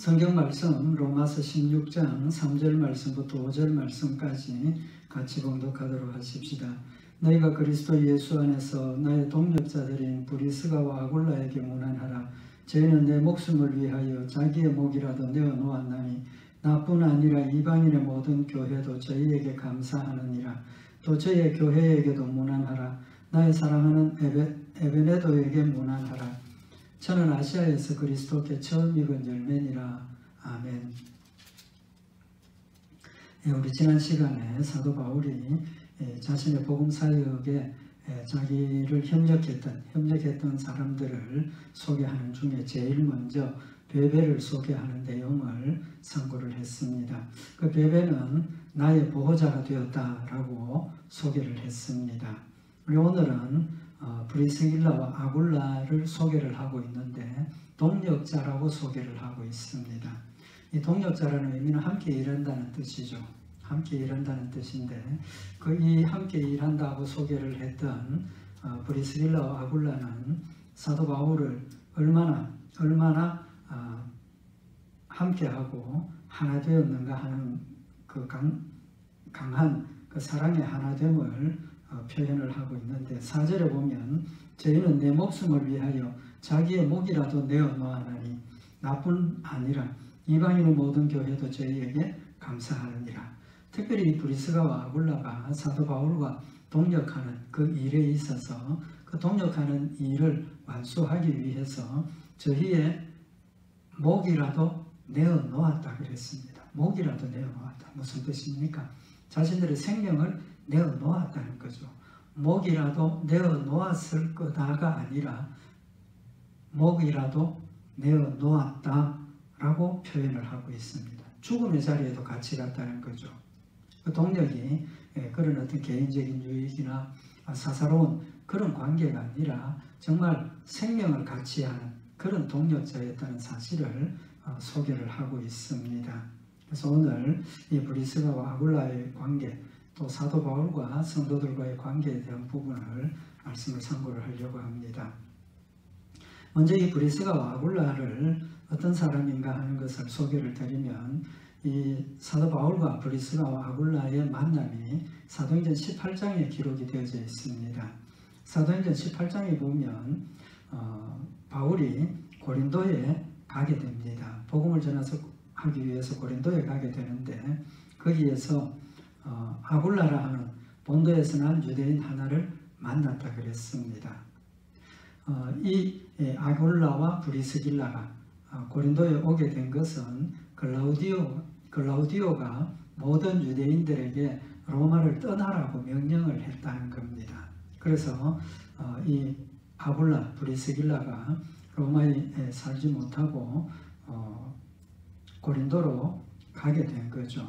성경 말씀 로마서 16장 3절 말씀부터 5절 말씀까지 같이 봉독하도록 하십시다. 너희가 그리스도 예수 안에서 나의 동력자들인 브리스가와 아굴라에게 문안하라. 저희는 내 목숨을 위하여 자기의 목이라도 내어 놓았나니 나뿐 아니라 이방인의 모든 교회도 저희에게 감사하느니라. 또 저희의 교회에게도 문안하라. 나의 사랑하는 에베네도에게 문안하라. 저는 아시아에서 그리스도께 처음 익은 열매니라. 아멘. 우리 지난 시간에 사도 바울이 자신의 복음 사역에 자기를 협력했던 사람들을 소개하는 중에 제일 먼저 베베를 소개하는 내용을 선고를 했습니다. 그 베베는 나의 보호자가 되었다라고 소개를 했습니다. 우리 오늘은 브리스길라와 아굴라를 소개를 하고 있는데 동력자라고 소개를 하고 있습니다. 이 동력자라는 의미는 함께 일한다는 뜻이죠. 함께 일한다는 뜻인데 이 함께 일한다고 소개를 했던 브리스길라와 아굴라는 사도 바울을 얼마나 함께하고 하나 되었는가 하는 그 강한 그 사랑의 하나됨을 표현을 하고 있는데 4절에 보면 저희는 내 목숨을 위하여 자기의 목이라도 내어 놓았나니 나뿐 아니라 이방인의 모든 교회도 저희에게 감사하느니라. 특별히 이 브리스가와 아굴라가 사도 바울과 동력하는 그 일에 있어서 그 동력하는 일을 완수하기 위해서 저희의 목이라도 내어 놓았다 그랬습니다. 목이라도 내어 놓았다. 무슨 뜻입니까? 자신들의 생명을 내어 놓았다는 거죠. 목이라도 내어 놓았을 거다가 아니라 목이라도 내어 놓았다라고 표현을 하고 있습니다. 죽음의 자리에도 같이 갔다는 거죠. 그 동력이 그런 어떤 개인적인 유익이나 사사로운 그런 관계가 아니라 정말 생명을 같이 하는 그런 동력자였다는 사실을 소개를 하고 있습니다. 그래서 오늘 이 브리스가와 아굴라의 관계, 또 사도 바울과 성도들과의 관계에 대한 부분을 말씀을 참고를 하려고 합니다. 먼저 이 브리스가와 아굴라를 어떤 사람인가 하는 것을 소개를 드리면 이 사도 바울과 브리스가와 아굴라의 만남이 사도행전 18장에 기록이 되어져 있습니다. 사도행전 18장에 보면 바울이 고린도에 가게 됩니다. 복음을 전하기 위해서 고린도에 가게 되는데 거기에서 아굴라라 하는 본도에서 난 유대인 하나를 만났다 그랬습니다. 이 아굴라와 브리스길라가 고린도에 오게 된 것은 글라우디오가 모든 유대인들에게 로마를 떠나라고 명령을 했다는 겁니다. 그래서 이 아굴라, 브리스길라가 로마에 살지 못하고 고린도로 가게 된 거죠.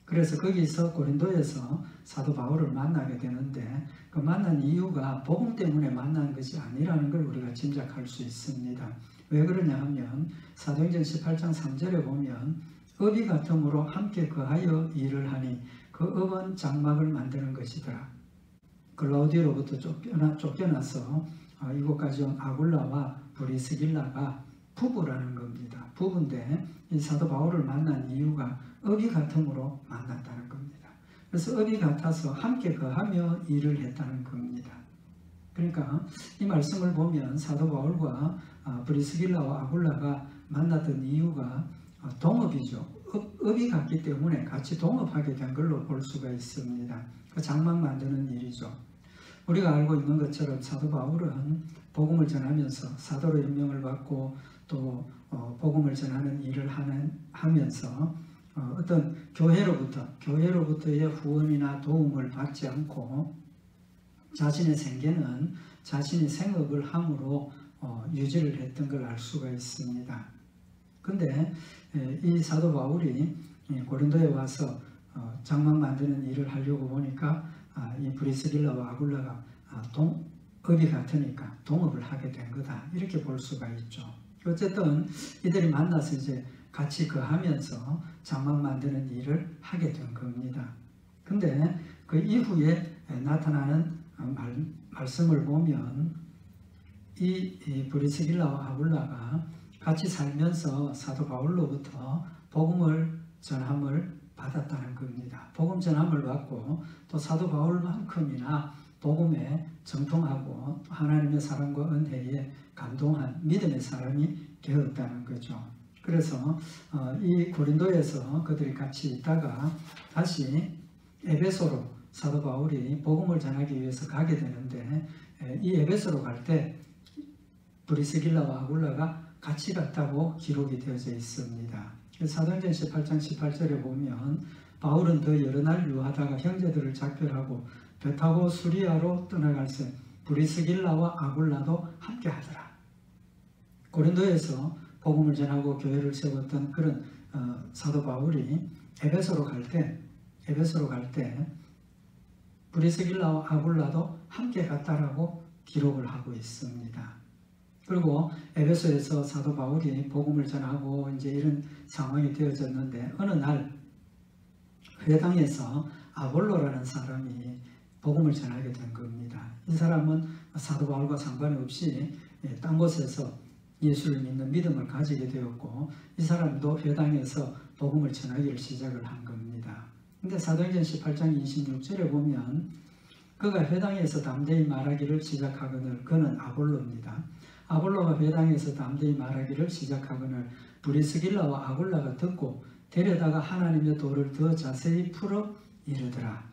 그래서 거기서 고린도에서 사도 바울을 만나게 되는데 그 만난 이유가 복음 때문에 만난 것이 아니라는 걸 우리가 짐작할 수 있습니다. 왜 그러냐 하면 사도행전 18장 3절에 보면 업이 같음으로 함께 거하여 일을 하니 그 업은 장막을 만드는 것이더라. 글라우디로부터 쫓겨나서 이곳까지 온 아굴라와 브리스길라가 부부라는 겁니다. 부부인데 이 사도 바울을 만난 이유가 업이 같음으로 만났다는 겁니다. 그래서 업이 같아서 함께 거하며 일을 했다는 겁니다. 그러니까 이 말씀을 보면 사도 바울과 브리스길라와 아굴라가 만났던 이유가 동업이죠. 업이 같기 때문에 같이 동업하게 된 걸로 볼 수가 있습니다. 그 장막 만드는 일이죠. 우리가 알고 있는 것처럼 사도 바울은 복음을 전하면서 사도로 임명을 받고 또 복음을 전하는 일을 하면서 어떤 교회로부터의 후원이나 도움을 받지 않고 자신의 생계는 자신이 생업을 함으로 유지를 했던 걸 알 수가 있습니다. 근데 이 사도 바울이 고린도에 와서 장막 만드는 일을 하려고 보니까 이 브리스길라와 아굴라가 업이 같으니까 동업을 하게 된 거다. 이렇게 볼 수가 있죠. 어쨌든 이들이 만나서 이제 같이 거하면서 장막 만드는 일을 하게 된 겁니다. 근데 그 이후에 나타나는 말씀을 보면 이 브리스길라와 아굴라가 같이 살면서 사도 바울로부터 복음을 전함을 받았다는 겁니다. 복음 전함을 받고 또 사도 바울만큼이나 복음에 정통하고 하나님의 사랑과 은혜에 감동한 믿음의 사람이 되었다는 거죠. 그래서 이 고린도에서 그들이 같이 있다가 다시 에베소로 사도 바울이 복음을 전하기 위해서 가게 되는데, 이 에베소로 갈 때 브리스길라와 아굴라가 같이 갔다고 기록이 되어져 있습니다. 사도행전 18장 18절에 보면 바울은 더 여러 날 유하다가 형제들을 작별하고 배 타고 수리아로 떠나갈새 브리스길라와 아굴라도 함께 하더라. 고린도에서 복음을 전하고 교회를 세웠던 그런 사도 바울이 에베소로 갈 때 브리스길라와 아굴라도 함께 갔다라고 기록을 하고 있습니다. 그리고 에베소에서 사도 바울이 복음을 전하고 이제 이런 상황이 되어졌는데, 어느 날 회당에서 아볼로라는 사람이 복음을 전하게 된 겁니다. 이 사람은 사도 바울과 상관이 없이 딴 곳에서 예수를 믿는 믿음을 가지게 되었고, 이 사람도 회당에서 복음을 전하기를 시작을 한 겁니다. 근데 사도행전 18장 26절에 보면 그가 회당에서 담대히 말하기를 시작하거늘 그는 아볼로입니다. 아볼로가 회당에서 담대히 말하기를 시작하거늘 브리스길라와 아굴라가 듣고 데려다가 하나님의 도를 더 자세히 풀어 이르더라.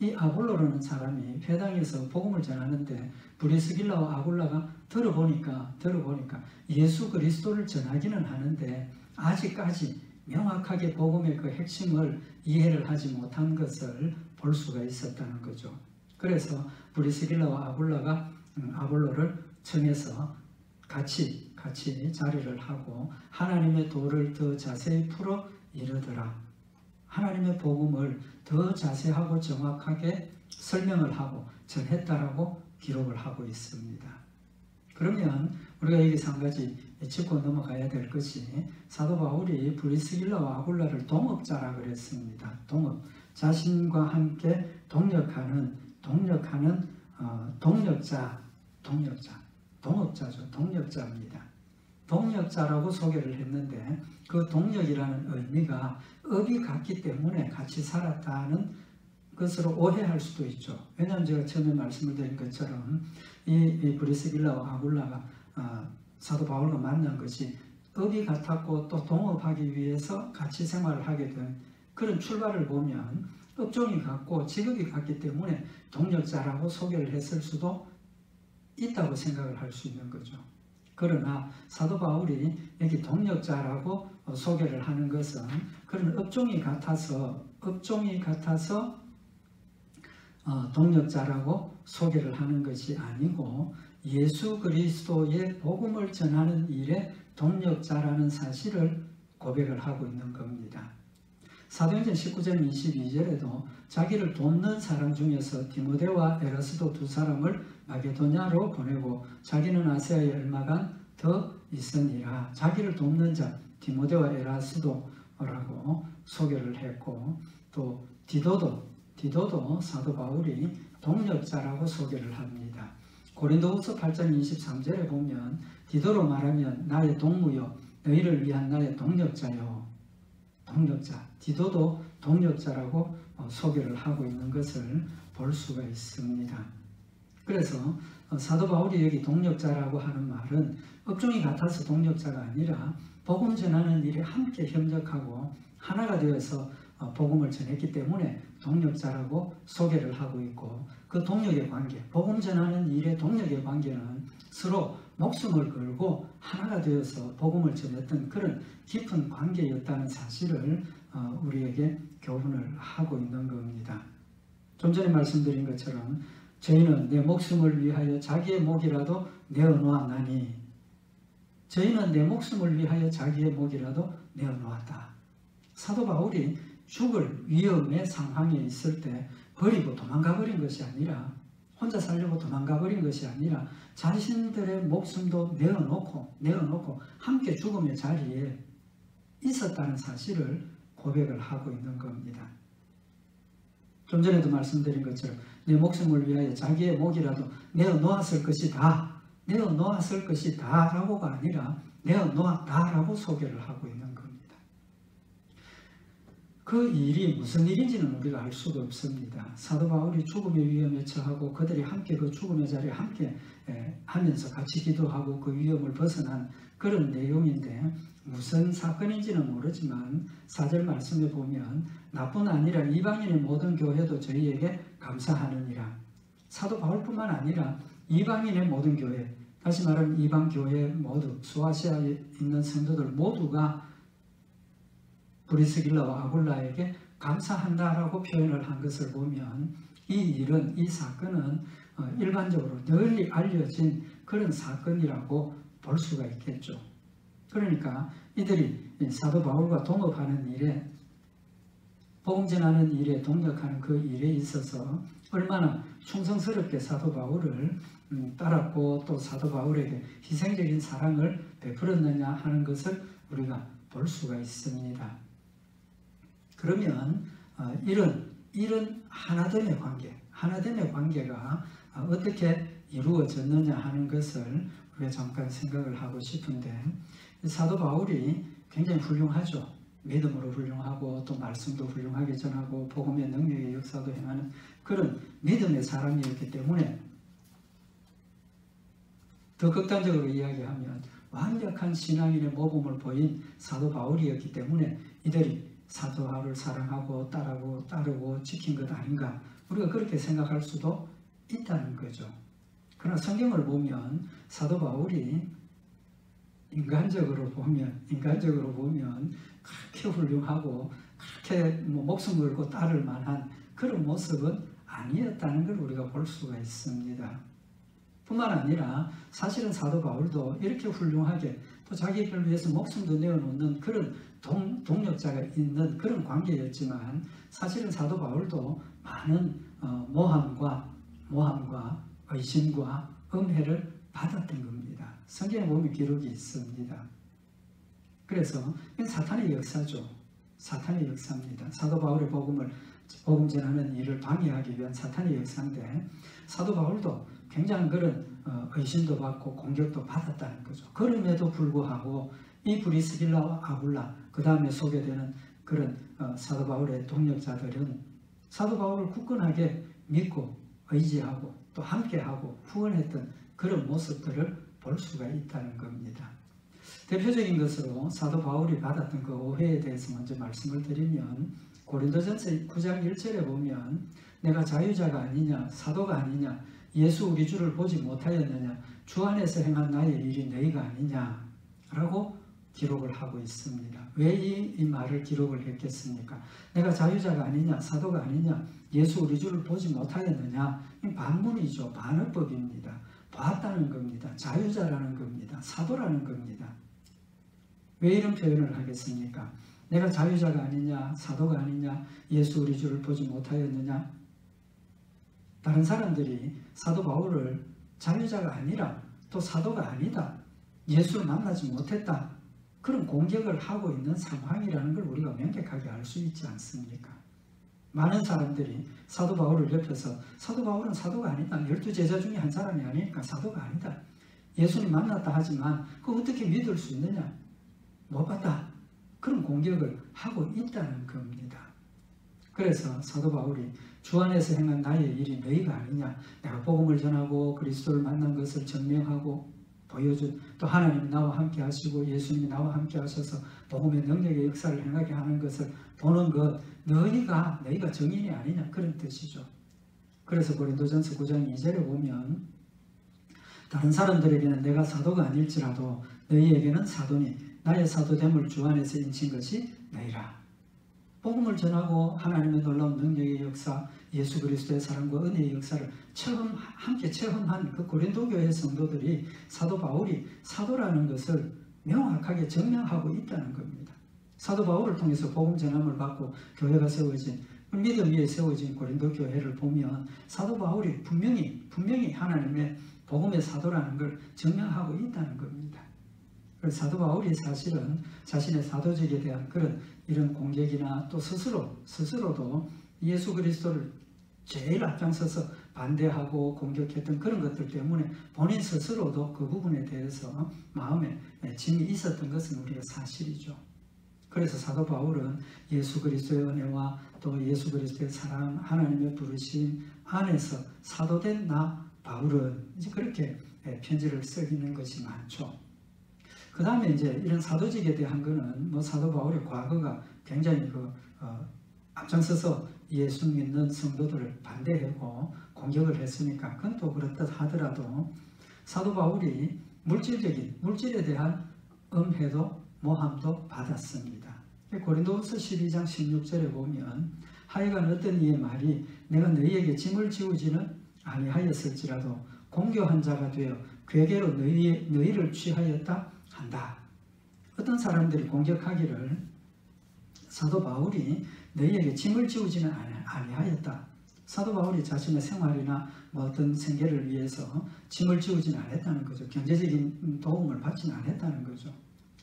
이 아볼로라는 사람이 회당에서 복음을 전하는데 브리스길라와 아굴라가 들어보니까 예수 그리스도를 전하기는 하는데 아직까지 명확하게 복음의 그 핵심을 이해를 하지 못한 것을 볼 수가 있었다는 거죠. 그래서 브리스길라와 아굴라가 아볼로를 청해서 같이 자리를 하고 하나님의 도를 더 자세히 풀어 이르더라. 하나님의 복음을 더 자세하고 정확하게 설명을 하고 전했다라고 기록을 하고 있습니다. 그러면 우리가 여기서 한 가지 짚고 넘어가야 될 것이, 사도 바울이 브리스길라와 아굴라를 동역자라 그랬습니다. 동역, 자신과 함께 동역하는 동역자입니다. 동역자라고 소개를 했는데, 그 동역이라는 의미가 업이 같기 때문에 같이 살았다는 것으로 오해할 수도 있죠. 왜냐하면 제가 처음에 말씀을 드린 것처럼 이 브리스길라와 아굴라가 사도 바울과 만난 것이 업이 같았고 또 동업하기 위해서 같이 생활을 하게 된 그런 출발을 보면 업종이 같고 직업이 같기 때문에 동역자라고 소개를 했을 수도 있다고 생각을 할 수 있는 거죠. 그러나 사도 바울이 여기 동역자라고 소개를 하는 것은 그런 업종이 같아서 동역자라고 소개를 하는 것이 아니고, 예수 그리스도의 복음을 전하는 일에 동역자라는 사실을 고백을 하고 있는 겁니다. 사도행전 19장 22절에도 자기를 돕는 사람 중에서 디모데와 에라스도 두 사람을 마게도냐로 보내고 자기는 아시아에 얼마간 더 있으니라. 자기를 돕는 자 디모데와 에라스도라고 소개를 했고, 또 디도도 사도 바울이 동역자라고 소개를 합니다. 고린도후서 8장 23절에 보면 디도로 말하면 나의 동무요 너희를 위한 나의 동역자요. 동역자, 디도도 동역자라고 소개를 하고 있는 것을 볼 수가 있습니다. 그래서 사도 바울이 여기 동역자라고 하는 말은 업종이 같아서 동역자가 아니라 복음 전하는 일에 함께 협력하고 하나가 되어서 복음을 전했기 때문에 동역자라고 소개를 하고 있고, 그 동역의 관계, 복음 전하는 일의 동역의 관계는 서로 목숨을 걸고 하나가 되어서 복음을 전했던 그런 깊은 관계였다는 사실을 우리에게 교훈을 하고 있는 겁니다. 좀 전에 말씀드린 것처럼 저희는 내 목숨을 위하여 자기의 목이라도 내어놓았나니, 저희는 내 목숨을 위하여 자기의 목이라도 내어놓았다. 사도 바울이 죽을 위험의 상황에 있을 때 버리고 도망가 버린 것이 아니라, 혼자 살려고 도망가 버린 것이 아니라 자신들의 목숨도 내어놓고 함께 죽음의 자리에 있었다는 사실을 고백을 하고 있는 겁니다. 좀 전에도 말씀드린 것처럼 내 목숨을 위하여 자기의 목이라도 내어놓았을 것이다 라고가 아니라 내어 놓았다라고 소개를 하고 있는 겁니다. 그 일이 무슨 일인지는 우리가 알 수가 없습니다. 사도 바울이 죽음의 위험에 처하고 그들이 함께 그 죽음의 자리에 함께 하면서 같이 기도하고 그 위험을 벗어난 그런 내용인데 무슨 사건인지는 모르지만 4절 말씀에 보면 나뿐 아니라 이방인의 모든 교회도 저희에게 감사하느니라. 사도 바울뿐만 아니라 이방인의 모든 교회, 다시 말하면 이방 교회 모두, 소아시아에 있는 성도들 모두가 브리스길라와 아굴라에게 감사한다라고 표현을 한 것을 보면 이 일은, 이 사건은 일반적으로 널리 알려진 그런 사건이라고 볼 수가 있겠죠. 그러니까 이들이 사도 바울과 동업하는 일에, 복음 전하는 일에 동력하는 그 일에 있어서 얼마나 충성스럽게 사도 바울을 따랐고 또 사도 바울에게 희생적인 사랑을 베풀었느냐 하는 것을 우리가 볼 수가 있습니다. 그러면 이런 하나됨의 관계가 어떻게 이루어졌느냐 하는 것을 우리가 잠깐 생각을 하고 싶은데, 사도 바울이 굉장히 훌륭하죠. 믿음으로 훌륭하고 또 말씀도 훌륭하게 전하고 복음의 능력의 역사도 행하는 그런 믿음의 사람이었기 때문에, 더 극단적으로 이야기하면 완벽한 신앙인의 모범을 보인 사도 바울이었기 때문에 이들이 사도 바울을 사랑하고 따르고 지킨 것 아닌가, 우리가 그렇게 생각할 수도 있다는 거죠. 그러나 성경을 보면 사도 바울이 인간적으로 보면 그렇게 훌륭하고 그렇게 목숨 걸고 따를 만한 그런 모습은 아니었다는 걸 우리가 볼 수가 있습니다. 뿐만 아니라 사실은 사도 바울도 이렇게 훌륭하게 또 자기를 위해서 목숨도 내어놓는 그런 동력자가 있는 그런 관계였지만, 사실은 사도 바울도 많은 모함과 의심과 음해를 받았던 겁니다. 성경에 보면 기록이 있습니다. 그래서 이건 사탄의 역사죠. 사탄의 역사입니다. 사도 바울의 복음 전하는 일을 방해하기 위한 사탄의 역사인데, 사도 바울도 굉장한 그런 의심도 받고 공격도 받았다는 거죠. 그럼에도 불구하고 이 브리스길라와 아굴라, 그 다음에 소개되는 그런 사도 바울의 동력자들은 사도 바울을 굳건하게 믿고 의지하고 또 함께하고 후원했던 그런 모습들을 볼 수가 있다는 겁니다. 대표적인 것으로 사도 바울이 받았던 그 오해에 대해서 먼저 말씀을 드리면, 고린도전서 9장 1절에 보면 내가 자유자가 아니냐, 사도가 아니냐, 예수 우리 주를 보지 못하였느냐, 주 안에서 행한 나의 일이 너희가 아니냐 라고 기록을 하고 있습니다. 왜 이 말을 기록을 했겠습니까? 내가 자유자가 아니냐, 사도가 아니냐, 예수 우리 주를 보지 못하였느냐, 반문이죠. 반어법입니다. 봤다는 겁니다. 자유자라는 겁니다. 사도라는 겁니다. 왜 이런 표현을 하겠습니까? 내가 자유자가 아니냐, 사도가 아니냐, 예수 우리 주를 보지 못하였느냐. 다른 사람들이 사도 바울을 자유자가 아니라 또 사도가 아니다, 예수를 만나지 못했다, 그런 공격을 하고 있는 상황이라는 걸 우리가 명백하게 알 수 있지 않습니까? 많은 사람들이 사도 바울을 옆에서 사도 바울은 사도가 아니다, 12제자 중에 한 사람이 아니니까 사도가 아니다, 예수님 만났다 하지만 그거 어떻게 믿을 수 있느냐, 못 봤다, 그런 공격을 하고 있다는 겁니다. 그래서 사도 바울이 주 안에서 행한 나의 일이 너희가 아니냐, 내가 복음을 전하고 그리스도를 만난 것을 증명하고 보여준, 또 하나님이 나와 함께 하시고 예수님이 나와 함께 하셔서 복음의 능력의 역사를 행하게 하는 것을 보는 것, 너희가 증인이 아니냐, 그런 뜻이죠. 그래서 고린도전서 9장 2절에 보면 다른 사람들에게는 내가 사도가 아닐지라도 너희에게는 사도니 나의 사도됨을 주 안에서 인친 것이 너희라. 복음을 전하고 하나님의 놀라운 능력의 역사, 예수 그리스도의 사랑과 은혜의 역사를 함께 체험한 그 고린도 교회 성도들이 사도 바울이 사도라는 것을 명확하게 증명하고 있다는 겁니다. 사도 바울을 통해서 복음 전함을 받고 교회가 세워진, 믿음 위에 세워진 고린도 교회를 보면 사도 바울이 분명히 하나님의 복음의 사도라는 걸 증명하고 있다는 겁니다. 그래서 사도 바울이 사실은 자신의 사도직에 대한 이런 공격이나 또 스스로도 예수 그리스도를 제일 앞장서서 반대하고 공격했던 그런 것들 때문에 본인 스스로도 그 부분에 대해서 마음에 짐이 있었던 것은 우리가 사실이죠. 그래서 사도 바울은 예수 그리스도의 은혜와 또 예수 그리스도의 사랑, 하나님의 부르심 안에서 사도된 나 바울은 이제 그렇게 편지를 쓰기는 것이 많죠. 그 다음에 이제 이런 사도직에 대한 거는 뭐 사도 바울의 과거가 굉장히 앞장서서 예수 믿는 성도들을 반대하고 공격을 했으니까 그건 또 그렇다 하더라도 사도 바울이 물질에 대한 음해도 모함도 받았습니다. 고린도후서 12장 16절에 보면 하여간 어떤 이의 말이 내가 너희에게 짐을 지우지는 아니하였을지라도 공교한 자가 되어 괴계로 너희를 취하였다 한다. 어떤 사람들이 공격하기를 사도 바울이 너희에게 짐을 지우지는 아니하였다. 사도 바울이 자신의 생활이나 뭐 어떤 생계를 위해서 짐을 지우지는 않았다는 거죠. 경제적인 도움을 받지는 않았다는 거죠.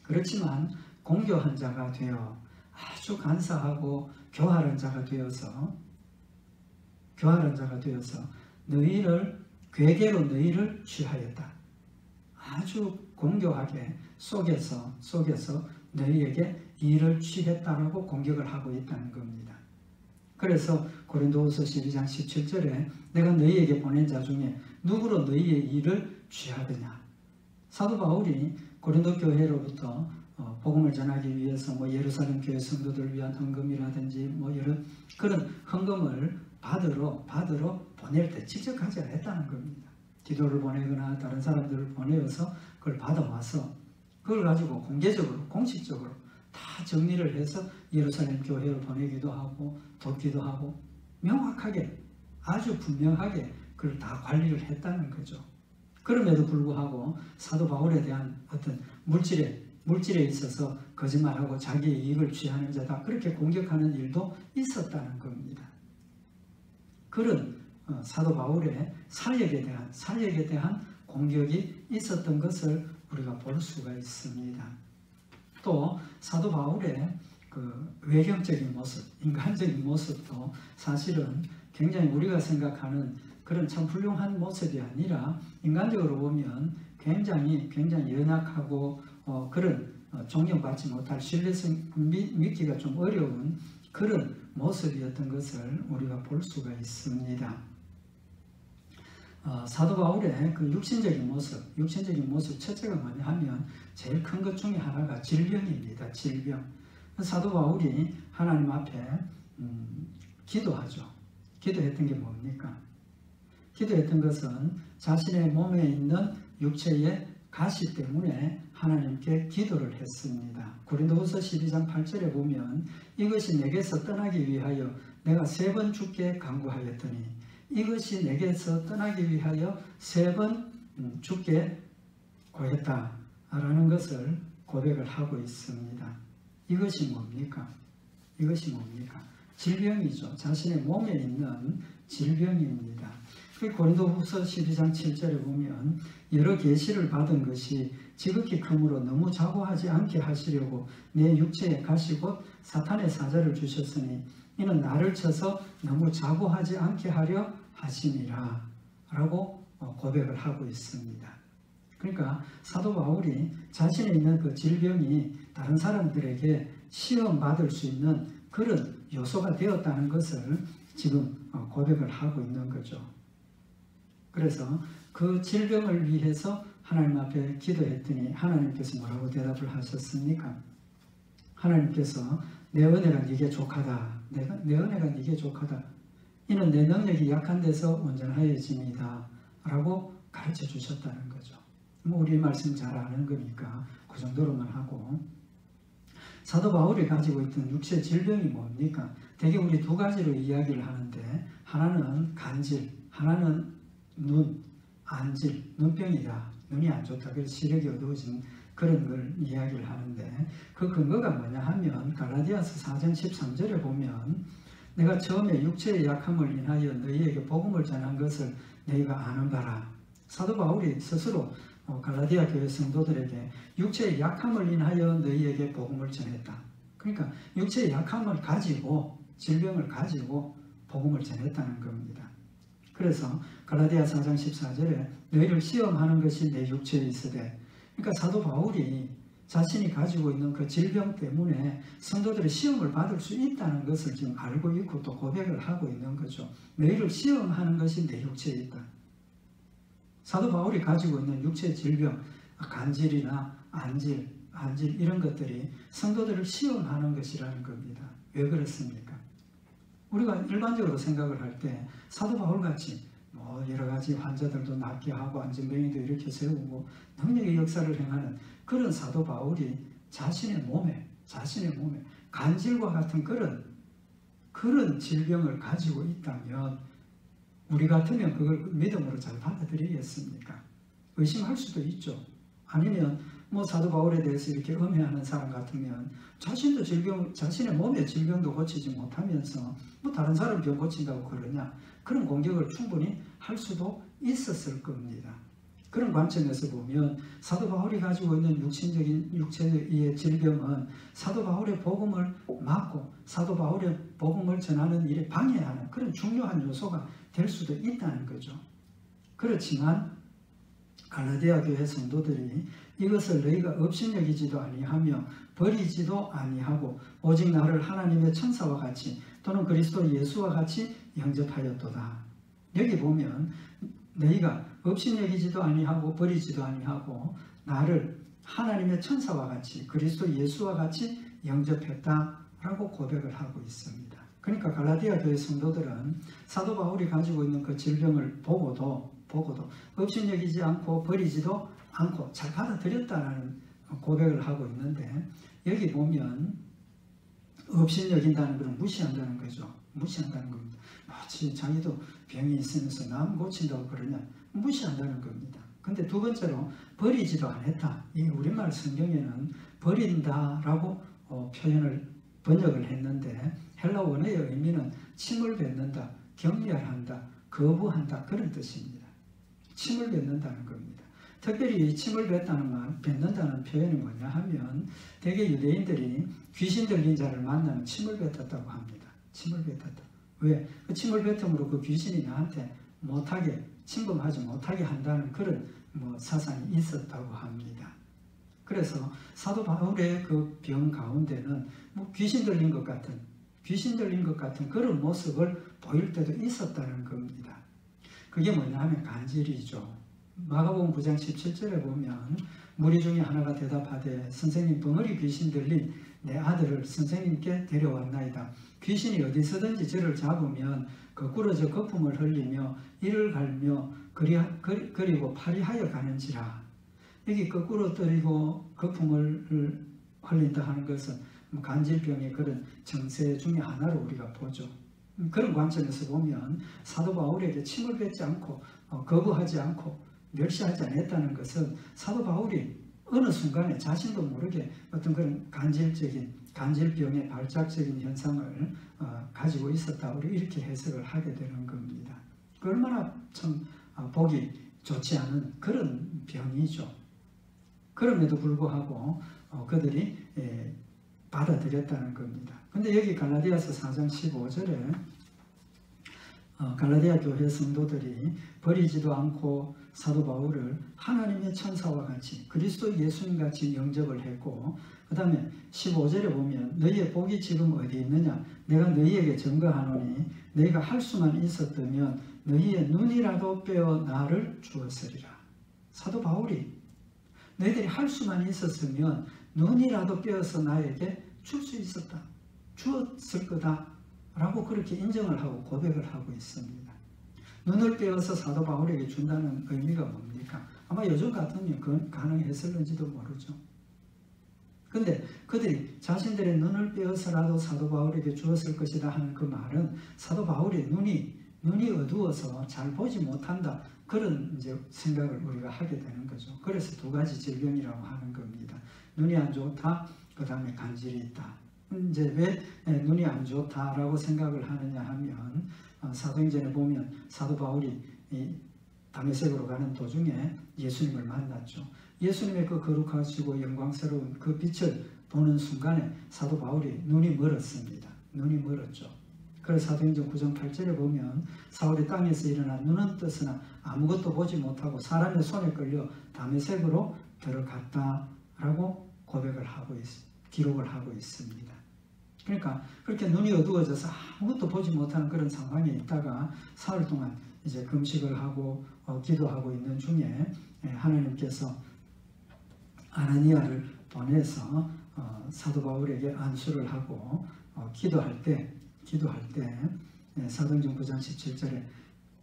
그렇지만 공교한 자가 되어 아주 간사하고 교활한 자가 되어서 너희를 괴계로 너희를 취하였다. 아주 공교하게 속에서 너희에게 이를 취했다라고 공격을 하고 있다는 겁니다. 그래서 고린도후서 12장 17절에 내가 너희에게 보낸 자 중에 누구로 너희의 일을 취하느냐. 사도 바울이 고린도 교회로부터 복음을 전하기 위해서 뭐 예루살렘 교회 성도들을 위한 헌금이라든지 뭐 이런 그런 헌금을 받으러 보낼 때 직접 가지 않았다는 겁니다. 기도를 보내거나 다른 사람들을 보내어서 그걸 받아와서 그걸 가지고 공식적으로 다 정리를 해서 예루살렘 교회로 보내기도 하고 돕기도 하고 명확하게 아주 분명하게 그걸 다 관리를 했다는 거죠. 그럼에도 불구하고 사도 바울에 대한 어떤 물질에 있어서 거짓말하고 자기의 이익을 취하는 자다 그렇게 공격하는 일도 있었다는 겁니다. 그런 사도 바울의 사역에 대한 공격이 있었던 것을 우리가 볼 수가 있습니다. 또 사도 바울의 그 외형적인 모습, 인간적인 모습도 사실은 굉장히 우리가 생각하는 그런 참 훌륭한 모습이 아니라 인간적으로 보면 굉장히 연약하고 그런 존경받지 못할 신뢰성 믿기가 좀 어려운 그런 모습이었던 것을 우리가 볼 수가 있습니다. 사도 바울의 그 육신적인 모습 첫째가 뭐냐 하면 제일 큰 것 중에 하나가 질병입니다. 질병. 사도 바울이 하나님 앞에 기도하죠. 기도했던 게 뭡니까? 기도했던 것은 자신의 몸에 있는 육체의 가시 때문에 하나님께 기도를 했습니다. 고린도후서 12장 8절에 보면 이것이 내게서 떠나기 위하여 내가 3번 주께 간구하였더니 이것이 내게서 떠나기 위하여 3번 주께 구했다라는 것을 고백을 하고 있습니다. 이것이 뭡니까? 질병이죠. 자신의 몸에 있는 질병입니다. 고린도후서 12장 7절에 보면 여러 계시를 받은 것이 지극히 크므로 너무 자고하지 않게 하시려고 내 육체에 가시 곧 사탄의 사자를 주셨으니 이는 나를 쳐서 너무 자고하지 않게 하려 하심이라 라고 고백을 하고 있습니다. 그러니까 사도 바울이 자신에 있는 그 질병이 다른 사람들에게 시험받을 수 있는 그런 요소가 되었다는 것을 지금 고백을 하고 있는 거죠. 그래서 그 질병을 위해서 하나님 앞에 기도했더니 하나님께서 뭐라고 대답을 하셨습니까? 하나님께서 내 은혜가 네게 족하다. 내 은혜가 네게 족하다. 이는 내 능력이 약한 데서 온전하여짐이다. 라고 가르쳐 주셨다는 거죠. 뭐 우리 말씀 잘 아는 거니까 그 정도로만 하고 사도 바울이 가지고 있던 육체 질병이 뭡니까? 대개 우리 두 가지로 이야기를 하는데 하나는 간질, 하나는 안질, 눈병이다. 눈이 안 좋다. 그래서 시력이 어두워진 그런 걸 이야기를 하는데 그 근거가 뭐냐 하면 갈라디아서 4장 13절에 보면 내가 처음에 육체의 약함을 인하여 너희에게 복음을 전한 것을 너희가 아는 바라. 사도 바울이 스스로 갈라디아 교회 성도들에게 육체의 약함을 인하여 너희에게 복음을 전했다. 그러니까 육체의 약함을 가지고 질병을 가지고 복음을 전했다는 겁니다. 그래서 갈라디아 4장 14절에 너희를 시험하는 것이 내 육체에 있으되, 그러니까 사도 바울이 자신이 가지고 있는 그 질병 때문에 성도들의 시험을 받을 수 있다는 것을 지금 알고 있고 또 고백을 하고 있는 거죠. 너희를 시험하는 것이 내 육체에 있다. 사도 바울이 가지고 있는 육체의 질병, 간질이나 안질 이런 것들이 성도들을 시험하는 것이라는 겁니다. 왜 그렇습니까? 우리가 일반적으로 생각을 할 때 사도 바울같이 여러 가지 환자들도 낫게 하고 안진병이도 이렇게 세우고 능력의 역사를 행하는 그런 사도 바울이 자신의 몸에 간질과 같은 그런 질병을 가지고 있다면 우리 같으면 그걸 믿음으로 잘 받아들이겠습니까? 의심할 수도 있죠. 아니면 사도 바울에 대해서 이렇게 음해하는 사람 같으면 자신도 자신의 몸의 질병도 고치지 못하면서 다른 사람 병 고친다고 그러냐, 그런 공격을 충분히 할 수도 있었을 겁니다. 그런 관점에서 보면 사도 바울이 가지고 있는 육체의 질병은 사도 바울의 복음을 막고 사도 바울의 복음을 전하는 일에 방해하는 그런 중요한 요소가 될 수도 있다는 거죠. 그렇지만 갈라디아 교회 성도들이 이것을 너희가 업신여기지도 아니하며 버리지도 아니하고 오직 나를 하나님의 천사와 같이 또는 그리스도 예수와 같이 영접하였도다. 여기 보면 너희가 업신여기지도 아니하고 버리지도 아니하고 나를 하나님의 천사와 같이 그리스도 예수와 같이 영접했다라고 고백을 하고 있습니다. 그러니까 갈라디아 교회 성도들은 사도 바울이 가지고 있는 그 질병을 보고도 업신여기지 않고 버리지도 않고 잘 받아들였다는 고백을 하고 있는데, 여기 보면 업신여긴다는 것은 무시한다는 거죠. 무시한다는 겁니다. 마치 자기도 병이 있으면서 남 고친다고 그러냐, 무시한다는 겁니다. 근데 두 번째로 버리지도 않았다. 이 우리말 성경에는 버린다라고 번역을 했는데 헬라 원어의 의미는 침을 뱉는다, 경멸한다, 거부한다 그런 뜻입니다. 침을 뱉는다는 겁니다. 특별히 이 침을 뱉는다는 표현이 뭐냐 하면 대개 유대인들이 귀신 들린 자를 만나면 침을 뱉었다고 합니다. 침을 뱉었다. 왜? 그 침을 뱉음으로 그 귀신이 나한테 침범하지 못하게 한다는 그런 사상이 있었다고 합니다. 그래서 사도 바울의 그 병 가운데는 귀신 들린 것 같은 그런 모습을 보일 때도 있었다는 겁니다. 그게 뭐냐 하면 간질이죠. 마가복음 9장 17절에 보면 무리 중에 하나가 대답하되 선생님, 벙어리 귀신 들린 내 아들을 선생님께 데려왔나이다. 귀신이 어디서든지 저를 잡으면 거꾸로 저 거품을 흘리며 이를 갈며 그리고 파리하여 가는지라. 여기 거꾸로 떨이고 거품을 흘린다 하는 것은 간질병의 그런 정세 중에 하나로 우리가 보죠. 그런 관점에서 보면 사도 바울에게 침을 뱉지 않고 거부하지 않고 멸시하지 않았다는 것은 사도 바울이 어느 순간에 자신도 모르게 어떤 그런 간질병의 발작적인 현상을 가지고 있었다. 우리 이렇게 해석을 하게 되는 겁니다. 얼마나 참 보기 좋지 않은 그런 병이죠. 그럼에도 불구하고 그들이 받아들였다는 겁니다. 근데 여기 갈라디아서 4장 15절에 갈라디아 교회 성도들이 버리지도 않고 사도 바울을 하나님의 천사와 같이 그리스도 예수님 같이 영접을 했고, 그 다음에 15절에 보면 너희의 복이 지금 어디 있느냐, 내가 너희에게 증거하노니 너희가 할 수만 있었다면 너희의 눈이라도 빼어 나를 주었으리라. 사도 바울이 너희들이 할 수만 있었으면 눈이라도 빼어서 나에게 줄 수 있었다, 주었을 거다 라고 그렇게 인정을 하고 고백을 하고 있습니다. 눈을 빼어서 사도 바울에게 준다는 의미가 뭡니까? 아마 요즘 같으면 그건 가능했을는지도 모르죠. 근데 그들이 자신들의 눈을 빼어서라도 사도 바울에게 주었을 것이다 하는 그 말은 사도 바울의 눈이 어두워서 잘 보지 못한다, 그런 이제 생각을 우리가 하게 되는 거죠. 그래서 두 가지 질병이라고 하는 겁니다. 눈이 안 좋다, 그 다음에 간질이 있다. 이제 왜 눈이 안 좋다라고 생각을 하느냐 하면 사도행전에 보면 사도 바울이 다메섹으로 가는 도중에 예수님을 만났죠. 예수님의 그 거룩하시고 영광스러운 그 빛을 보는 순간에 사도 바울이 눈이 멀었습니다. 눈이 멀었죠. 그래서 사도행전 9장 8절에 보면 사울이 땅에서 일어나 눈은 뜨으나 아무것도 보지 못하고 사람의 손에 끌려 다메섹으로 들어갔다라고 기록을 하고 있습니다. 그러니까 그렇게 눈이 어두워져서 아무것도 보지 못하는 그런 상황에 있다가 사흘 동안 이제 금식을 하고 기도하고 있는 중에 하나님께서 아나니아를 보내서 사도 바울에게 안수를 하고 기도할 때 사도행전 9장 17절에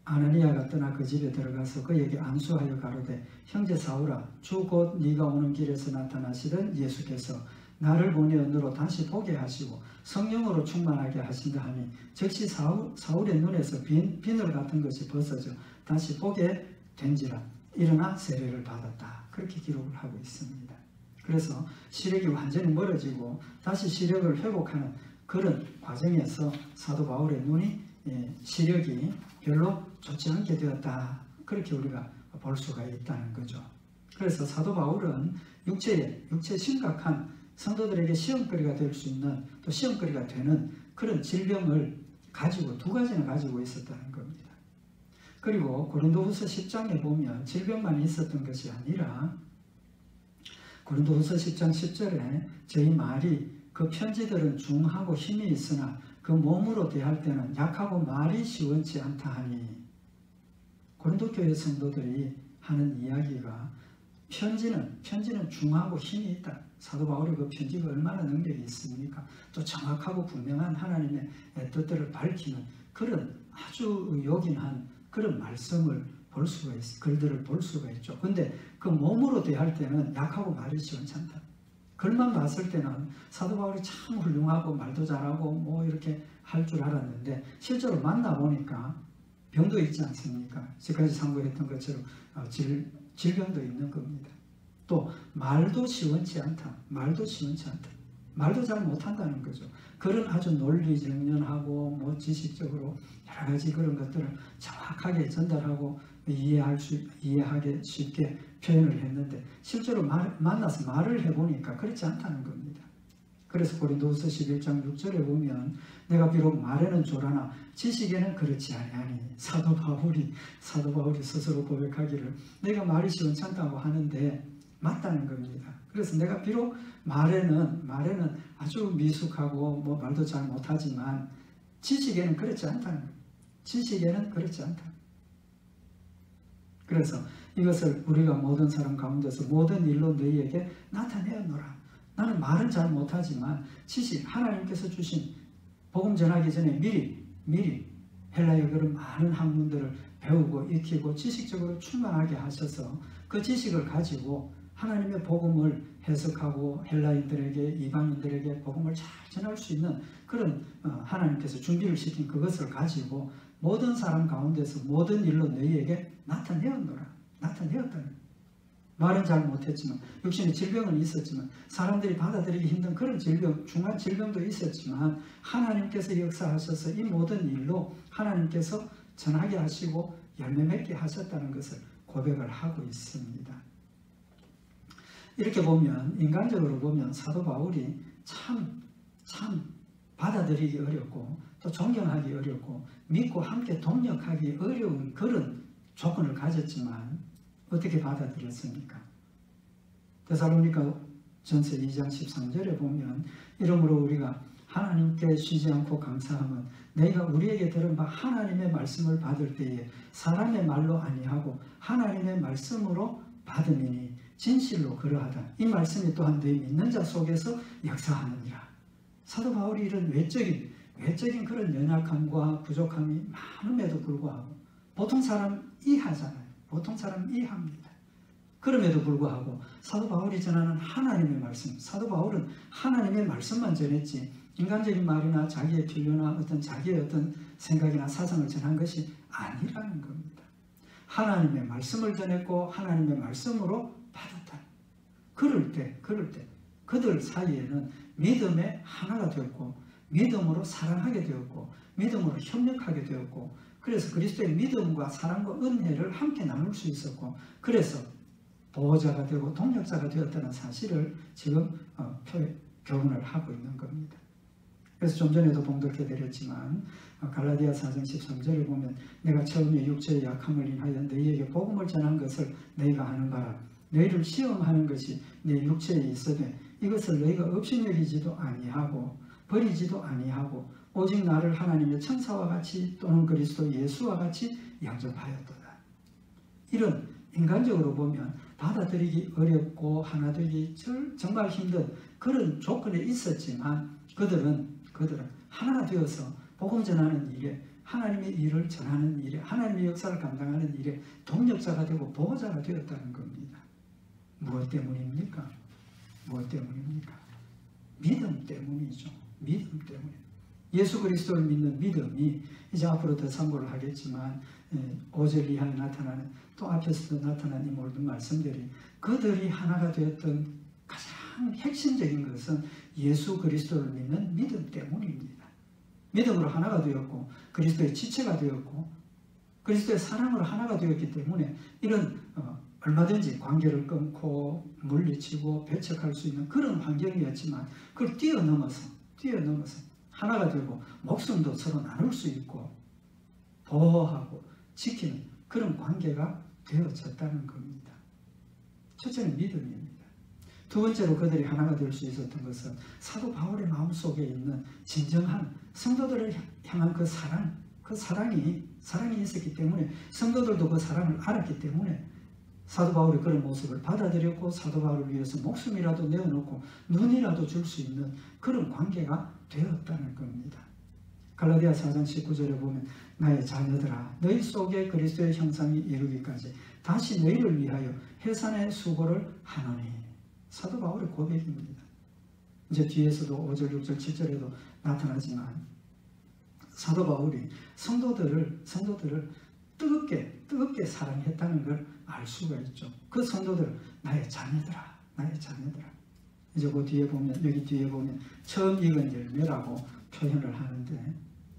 아나니아가 떠나 그 집에 들어가서 그에게 안수하여 가로되 형제 사울아 주 곧 네가 오는 길에서 나타나시던 예수께서 나를 보내 너로 다시 보게 하시고 성령으로 충만하게 하신다 하니 즉시 사울의 눈에서 비늘 같은 것이 벗어져 다시 보게 된지라 일어나 세례를 받았다. 그렇게 기록을 하고 있습니다. 그래서 시력이 완전히 멀어지고 다시 시력을 회복하는 그런 과정에서 사도 바울의 눈이 시력이 별로 좋지 않게 되었다. 그렇게 우리가 볼 수가 있다는 거죠. 그래서 사도 바울은 육체에 심각한 성도들에게 시험거리가 될 수 있는 또 시험거리가 되는 그런 질병을 가지고 두 가지나 가지고 있었다는 겁니다. 그리고 고린도후서 10장에 보면 질병만 있었던 것이 아니라 고린도후서 10장 10절에 저희 말이 그 편지들은 중하고 힘이 있으나 그 몸으로 대할 때는 약하고 말이 시원치 않다 하니 고린도 교회 성도들이 하는 이야기가 편지는 중하고 힘이 있다. 사도 바울의 그 편지가 얼마나 능력이 있습니까? 또 정확하고 분명한 하나님의 뜻들을 밝히는 그런 아주 요긴한 그런 말씀을 볼 수가 있어. 글들을 볼 수가 있죠. 근데 그 몸으로 대할 때는 약하고 말이 시원치 않다. 글만 봤을 때는 사도 바울이 참 훌륭하고 말도 잘하고 뭐 이렇게 할 줄 알았는데 실제로 만나보니까 병도 있지 않습니까? 지금까지 상고했던 것처럼 질병도 있는 겁니다. 또 말도 시원치 않다. 말도 잘 못한다는 거죠. 그런 아주 논리정연하고 뭐 지식적으로 여러 가지 그런 것들을 정확하게 전달하고 이해하기 쉽게 표현을 했는데 실제로 만나서 말을 해보니까 그렇지 않다는 겁니다. 그래서 고린도후서 11장 6절에 보면 내가 비록 말에는 조라나 지식에는 그렇지 아니하니 사도 바울이 스스로 고백하기를 내가 말이 시원찮다고 하는데 맞다는 겁니다. 그래서 내가 비록 말에는 아주 미숙하고 뭐 말도 잘 못하지만 지식에는 그렇지 않다는 겁니다. 지식에는 그렇지 않다. 그래서 이것을 우리가 모든 사람 가운데서 모든 일로 너희에게 나타내어노라. 나는 말은 잘 못하지만 지식, 하나님께서 주신 복음 전하기 전에 미리 헬라의 그런 많은 학문들을 배우고 익히고 지식적으로 충만하게 하셔서 그 지식을 가지고 하나님의 복음을 해석하고 헬라인들에게 이방인들에게 복음을 잘 전할 수 있는 그런 하나님께서 준비를 시킨 그것을 가지고 모든 사람 가운데서 모든 일로 너희에게 나타내었노라. 나타내었다는 말은 잘 못했지만 육신의 질병은 있었지만 사람들이 받아들이기 힘든 그런 질병, 중한 질병도 있었지만 하나님께서 역사하셔서 이 모든 일로 하나님께서 전하게 하시고 열매 맺게 하셨다는 것을 고백을 하고 있습니다. 이렇게 보면 인간적으로 보면 사도 바울이 참 받아들이기 어렵고 또 존경하기 어렵고 믿고 함께 동력하기 어려운 그런 조건을 가졌지만 어떻게 받아들였습니까? 데살로니가 전서 2장 13절에 보면 이러므로 우리가 하나님께 쉬지 않고 감사함은 너희가 우리에게 들은 바 하나님의 말씀을 받을 때에 사람의 말로 아니하고 하나님의 말씀으로 받음이니 진실로 그러하다. 이 말씀이 또한 너희 믿는 자 속에서 역사하느니라. 사도 바울이 이런 외적인 그런 연약함과 부족함이 많음에도 불구하고 보통 사람 이해하잖아요. 보통 사람 이해합니다. 그럼에도 불구하고 사도 바울이 전하는 하나님의 말씀, 사도 바울은 하나님의 말씀만 전했지 인간적인 말이나 자기의 필요나 자기의 어떤 생각이나 사상을 전한 것이 아니라는 겁니다. 하나님의 말씀을 전했고 하나님의 말씀으로 받았다. 그럴 때 그들 사이에는 믿음의 하나가 되었고 믿음으로 사랑하게 되었고 믿음으로 협력하게 되었고 그래서 그리스도의 믿음과 사랑과 은혜를 함께 나눌 수 있었고 그래서 보호자가 되고 동력자가 되었다는 사실을 지금 교훈을 하고 있는 겁니다. 그래서 좀 전에도 봉독해 드렸지만 갈라디아 4장 13절에 보면 내가 처음에 육체의 약함을 인하여 너희에게 복음을 전한 것을 너희가 하는 바라. 너희를 시험하는 것이 내 육체에 있으되 이것을 너희가 업신여기지도 아니하고 버리지도 아니하고 오직 나를 하나님의 천사와 같이 또는 그리스도 예수와 같이 영접하였도다. 이런 인간적으로 보면 받아들이기 어렵고 하나 되기 정말 힘든 그런 조건에 있었지만 그들은 하나가 되어서 복음 전하는 일에, 하나님의 일을 전하는 일에, 하나님의 역사를 감당하는 일에 동력자가 되고 보호자가 되었다는 겁니다. 무엇 때문입니까? 무엇 때문입니까? 믿음 때문이죠. 믿음 때문에. 예수 그리스도를 믿는 믿음이 이제 앞으로 더 참고를 하겠지만 5절 이하에 나타나는 또 앞에서도 나타난 이 모든 말씀들이 그들이 하나가 되었던 가장 핵심적인 것은 예수 그리스도를 믿는 믿음 때문입니다. 믿음으로 하나가 되었고 그리스도의 지체가 되었고 그리스도의 사랑으로 하나가 되었기 때문에 이런 얼마든지 관계를 끊고 물리치고 배척할 수 있는 그런 환경이었지만 그걸 뛰어넘어서 하나가 되고 목숨도 서로 나눌 수 있고 보호하고 지키는 그런 관계가 되어졌다는 겁니다. 첫째는 믿음입니다. 두 번째로 그들이 하나가 될 수 있었던 것은 사도 바울의 마음속에 있는 진정한 성도들을 향한 그 사랑이 있었기 때문에 성도들도 그 사랑을 알았기 때문에 사도 바울의 그런 모습을 받아들였고 사도 바울을 위해서 목숨이라도 내어놓고 눈이라도 줄 수 있는 그런 관계가 되었다는 겁니다. 갈라디아 4장 19절에 보면 나의 자녀들아 너희 속에 그리스도의 형상이 이루기까지 다시 너희를 위하여 해산의 수고를 하노니. 사도 바울의 고백입니다. 이제 뒤에서도 5절, 6절, 7절에도 나타나지만 사도 바울이 성도들을 뜨겁게 사랑했다는 걸 알 수가 있죠. 그 성도들 나의 자녀들아. 이제 그 뒤에 보면 여기 뒤에 보면 처음 익은 열매라고 표현을 하는데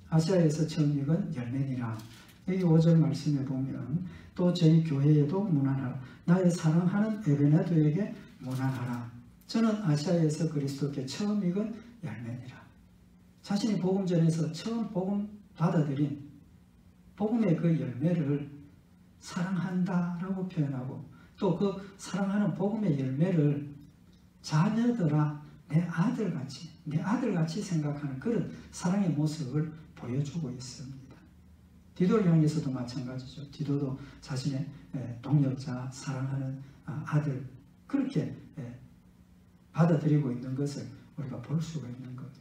아시아에서 처음 익은 열매니라. 여기 5절 말씀에 보면 또 저희 교회에도 문안하라. 나의 사랑하는 에베네도에게 문안하라. 저는 아시아에서 그리스도께 처음 익은 열매니라. 자신이 복음 전에서 처음 복음 받아들인 복음의 그 열매를 사랑한다라고 표현하고 또 그 사랑하는 복음의 열매를 자녀들아 내 아들같이 생각하는 그런 사랑의 모습을 보여주고 있습니다. 디도를 향해서도 마찬가지죠. 디도도 자신의 동력자, 사랑하는 아들 그렇게 받아들이고 있는 것을 우리가 볼 수가 있는 겁니다.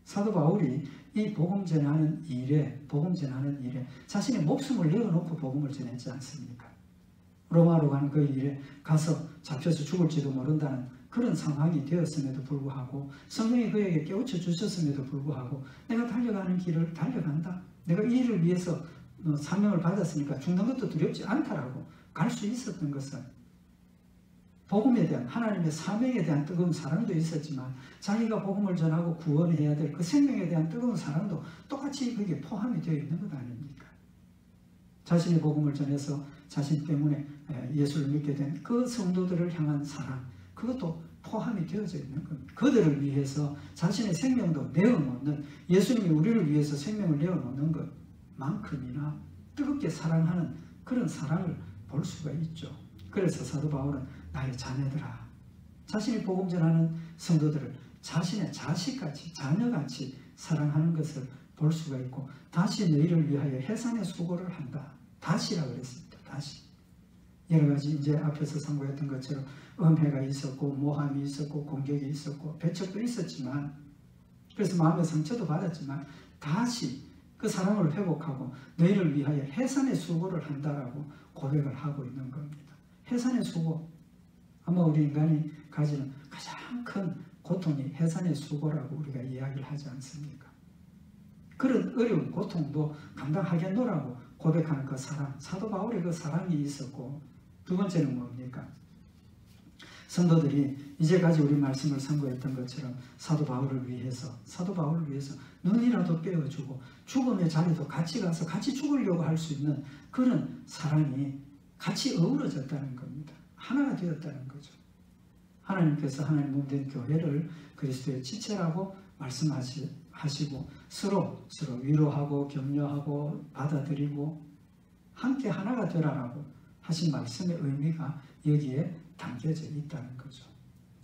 사도 바울이 이 복음 전하는 일에 자신의 목숨을 내어놓고 복음을 전했지 않습니까? 로마로 가는 그 일에 가서 잡혀서 죽을지도 모른다는 그런 상황이 되었음에도 불구하고 성령이 그에게 깨우쳐 주셨음에도 불구하고 내가 달려가는 길을 달려간다. 내가 이 일을 위해서 사명을 받았으니까 죽는 것도 두렵지 않다라고 갈 수 있었던 것은 복음에 대한 하나님의 사명에 대한 뜨거운 사랑도 있었지만 자기가 복음을 전하고 구원해야 될 그 생명에 대한 뜨거운 사랑도 똑같이 거기에 포함이 되어 있는 것 아닙니까? 자신의 복음을 전해서 자신 때문에 예수를 믿게 된 그 성도들을 향한 사랑 그것도 포함이 되어져 있는 겁니다. 그들을 위해서 자신의 생명도 내어놓는 예수님이 우리를 위해서 생명을 내어놓는 것만큼이나 뜨겁게 사랑하는 그런 사랑을 볼 수가 있죠. 그래서 사도 바울은 나의 자녀들아 자신이 복음 전하는 성도들을 자신의 자식같이 자녀같이 사랑하는 것을 볼 수가 있고 다시 너희를 위하여 해산의 수고를 한다. 다시라고 그랬습니다. 다시. 여러 가지 이제 앞에서 상고했던 것처럼 음해가 있었고 모함이 있었고 공격이 있었고 배척도 있었지만 그래서 마음의 상처도 받았지만 다시 그 사랑을 회복하고 너희를 위하여 해산의 수고를 한다라고 고백을 하고 있는 겁니다. 해산의 수고 아마 우리 인간이 가지는 가장 큰 고통이 해산의 수고라고 우리가 이야기를 하지 않습니까? 그런 어려운 고통도 감당하겠노라고 고백하는 그 사랑 사도 바울의 그 사랑이 있었고 두 번째는 뭡니까? 성도들이 이제까지 우리 말씀을 선고했던 것처럼 사도 바울을 위해서 눈이라도 빼어주고 죽음의 자리도 같이 가서 같이 죽으려고 할 수 있는 그런 사랑이 같이 어우러졌다는 겁니다. 하나가 되었다는 거죠. 하나님께서 하나님 몸된 교회를 그리스도의 지체라고 말씀하시고 서로 위로하고 격려하고 받아들이고 함께 하나가 되라라고 하신 말씀의 의미가 여기에 담겨져 있다는 거죠.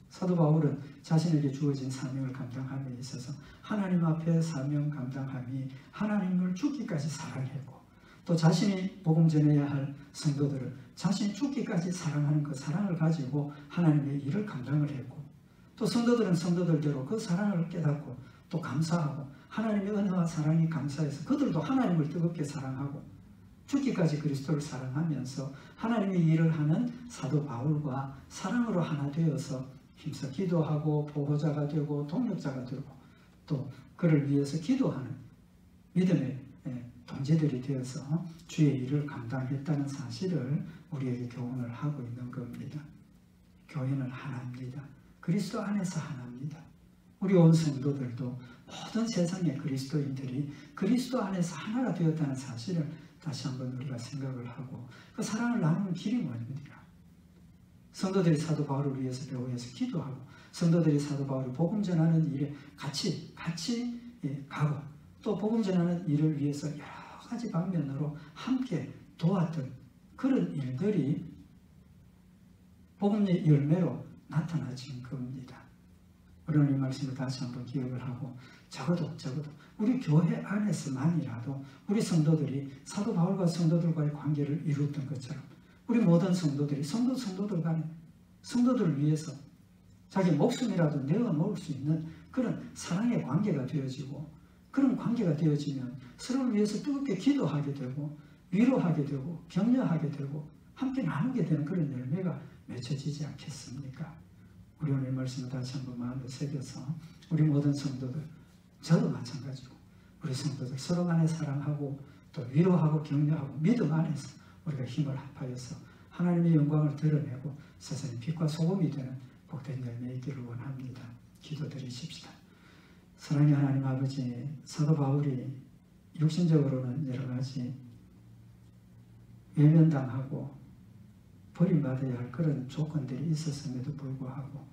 사도 바울은 자신에게 주어진 사명을 감당함에 있어서 하나님 앞에 사명 감당함이 하나님을 죽기까지 사랑했고, 또 자신이 복음 전해야 할 성도들을 자신이 죽기까지 사랑하는 그 사랑을 가지고 하나님의 일을 감당을 했고, 또 성도들은 성도들대로 그 사랑을 깨닫고 또 감사하고 하나님의 은혜와 사랑이 감사해서 그들도 하나님을 뜨겁게 사랑하고 죽기까지 그리스도를 사랑하면서 하나님의 일을 하는 사도 바울과 사랑으로 하나 되어서 힘써 기도하고 보호자가 되고 동력자가 되고 또 그를 위해서 기도하는 믿음의 동지들이 되어서 주의 일을 감당했다는 사실을 우리에게 교훈을 하고 있는 겁니다. 교회는 하나입니다. 그리스도 안에서 하나입니다. 우리 온 성도들도 모든 세상의 그리스도인들이 그리스도 안에서 하나가 되었다는 사실을 다시 한번 우리가 생각을 하고 그 사랑을 나누는 길이 뭡니까? 성도들이 사도 바울을 위해서 배후에서 기도하고 성도들이 사도 바울이 복음 전하는 일에 같이 가고 또 복음 전하는 일을 위해서 여러 가지 방면으로 함께 도왔던 그런 일들이 복음의 열매로 나타나진 겁니다. 우리는 이 말씀을 다시 한번 기억을 하고 적어도 우리 교회 안에서만이라도 우리 성도들이 사도 바울과 성도들과의 관계를 이루었던 것처럼 우리 모든 성도들이 성도들 간에 성도들을 위해서 자기 목숨이라도 내어놓을 수 있는 그런 사랑의 관계가 되어지고, 그런 관계가 되어지면 서로를 위해서 뜨겁게 기도하게 되고 위로하게 되고 격려하게 되고 함께 나누게 되는 그런 열매가 맺혀지지 않겠습니까? 우리 오늘 말씀을 다시 한번 마음에 새겨서 우리 모든 성도들, 저도 마찬가지고 우리 성도들 서로 간에 사랑하고 또 위로하고 격려하고 믿음 안에서 우리가 힘을 합하여서 하나님의 영광을 드러내고 세상의 빛과 소금이 되는 복된 열매 있기를 원합니다. 기도드리십시다. 사랑의 하나님 아버지, 사도 바울이 육신적으로는 여러 가지 외면당하고 버림받아야 할 그런 조건들이 있었음에도 불구하고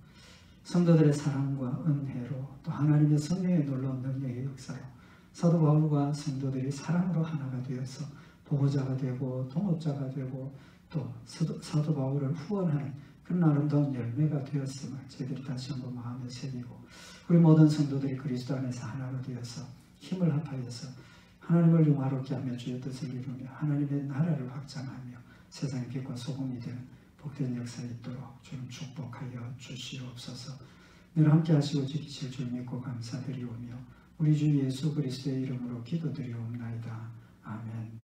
성도들의 사랑과 은혜로 또 하나님의 성령의 놀라운 능력의 역사로 사도 바울과 성도들이 사랑으로 하나가 되어서 보호자가 되고 동업자가 되고 또 사도 바울을 후원하는 그런 아름다운 열매가 되었음을 저희들이 다시 한번 마음에 새기고 우리 모든 성도들이 그리스도 안에서 하나가 되어서 힘을 합하여서 하나님을 영화롭게 하며 주의 뜻을 이루며 하나님의 나라를 확장하며 세상의 빛과 소금이 되는 복된 역사에 있도록 주님 축복하여 주시옵소서. 늘 함께 하시고 지키실 줄 믿고 감사드리오며 우리 주 예수 그리스도의 이름으로 기도드리옵나이다. 아멘.